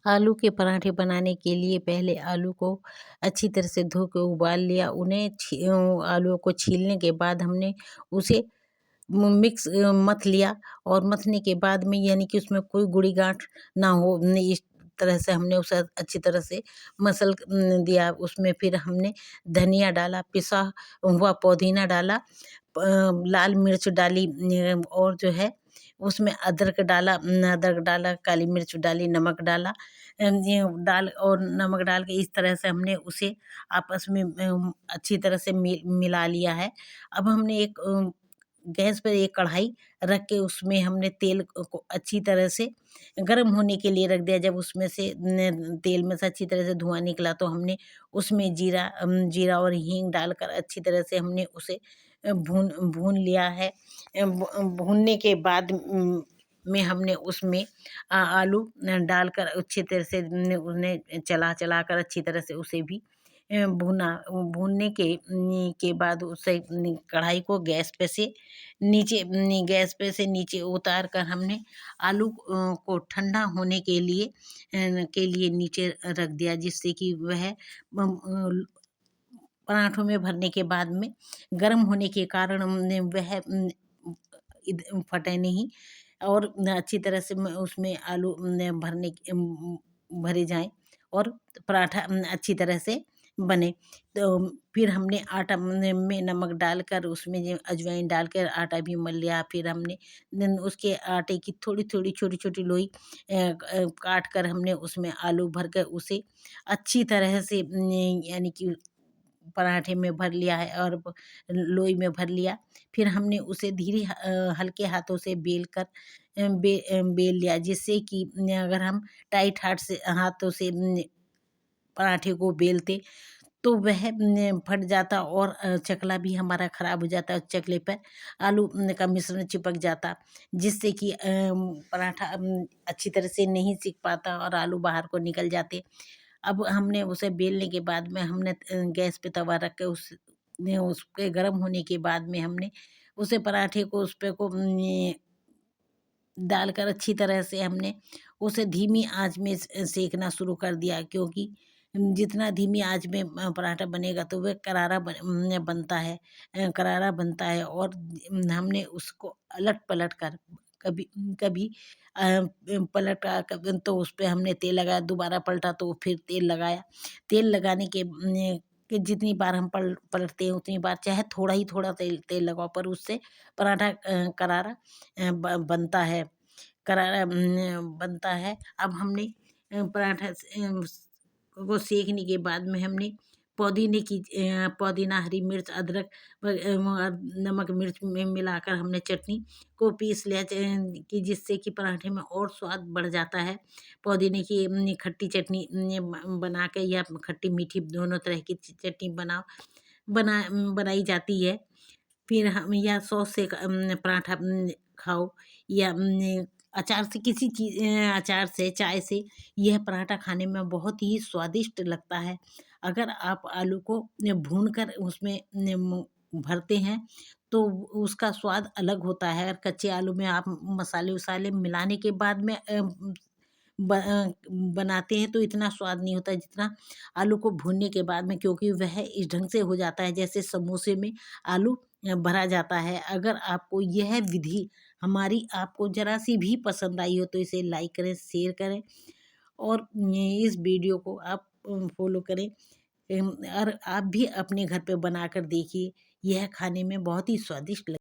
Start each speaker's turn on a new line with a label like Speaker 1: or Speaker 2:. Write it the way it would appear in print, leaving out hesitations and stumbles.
Speaker 1: आलू के पराठे बनाने के लिए पहले आलू को अच्छी तरह से धो के उबाल लिया। आलूओं को छीलने के बाद हमने उसे मथ लिया और मथने के बाद में यानी कि उसमें कोई गुड़ी गाँठ ना हो, इस तरह से हमने उसे अच्छी तरह से दिया। उसमें फिर हमने धनिया डाला, पिसा हुआ पुदीना डाला, लाल मिर्च डाली, और जो है उसमें अदरक डाला, काली मिर्च डाली, नमक डाला, ये डाल और नमक डाल के इस तरह से हमने उसे आपस में अच्छी तरह से मिला लिया है। अब हमने गैस पर एक कढ़ाई रख के उसमें हमने तेल को अच्छी तरह से गर्म होने के लिए रख दिया। जब उसमें से तेल में से अच्छी तरह से धुआं निकला तो हमने उसमें जीरा और हींग डालकर अच्छी तरह से हमने उसे भून भून लिया है। भूनने के बाद में हमने उसमें आलू डालकर अच्छी तरह से उन्हें चला चला कर अच्छी तरह से उसे भी भुना। भूनने के बाद उसे कढ़ाई को गैस पे से नीचे उतार कर हमने आलू को ठंडा होने के लिए नीचे रख दिया, जिससे कि वह पराठों में भरने के बाद में गर्म होने के कारण वह फटे नहीं और अच्छी तरह से उसमें आलू भरे जाएं और पराठा अच्छी तरह से बने। तो फिर हमने आटा में नमक डालकर उसमें जो अजवाइन डालकर आटा भी मल लिया। फिर हमने उसके आटे की थोड़ी थोड़ी छोटी छोटी लोई काट कर हमने उसमें आलू भर कर उसे अच्छी तरह से यानी कि पराठे में भर लिया है और लोई में भर लिया। फिर हमने उसे हल्के हाथों से बेल लिया, जिससे कि अगर हम टाइट हाथों से पराठे को बेलते तो वह फट जाता और चकला भी हमारा खराब हो जाता है। चकले पर आलू का मिश्रण चिपक जाता, जिससे कि पराठा अच्छी तरह से नहीं सिक पाता और आलू बाहर को निकल जाते। अब हमने उसे बेलने के बाद में हमने गैस पे तवा रख के उसके गर्म होने के बाद में हमने उसे पराठे को उस पे को डालकर अच्छी तरह से हमने उसे धीमी आंच में सेकना शुरू कर दिया, क्योंकि जितना धीमी आंच में पराठा बनेगा तो वह करारा बनता है। और हमने उसको अलट पलट कर कभी कभी पलटा तो उस पे हमने तेल लगाया, दोबारा पलटा तो फिर तेल लगाया। तेल लगाने के जितनी बार हम पलटते हैं उतनी बार चाहे थोड़ा तेल लगाओ, पर उससे पराठा करारा बनता है, अब हमने पराठा को सेकने के बाद में हमने पुदीना, हरी मिर्च, अदरक नमक मिर्च में मिलाकर हमने चटनी को पीस लिया, कि जिससे कि पराठे में और स्वाद बढ़ जाता है। पुदीने की खट्टी चटनी बना के या खट्टी मीठी दोनों तरह की चटनी बनाई जाती है। फिर हम या सॉस से पराठा खाओ या अचार से, चाय से, यह पराठा खाने में बहुत ही स्वादिष्ट लगता है। अगर आप आलू को भून कर उसमें भरते हैं तो उसका स्वाद अलग होता है, और कच्चे आलू में आप मसाले वसाले मिलाने के बाद में बनाते हैं तो इतना स्वाद नहीं होता जितना आलू को भूनने के बाद में, क्योंकि वह इस ढंग से हो जाता है जैसे समोसे में आलू भरा जाता है। अगर आपको यह विधि हमारी आपको ज़रा सी भी पसंद आई हो तो इसे लाइक करें, शेयर करें और इस वीडियो को आप फॉलो करें। और आप भी अपने घर पे बनाकर देखिए, यह खाने में बहुत ही स्वादिष्ट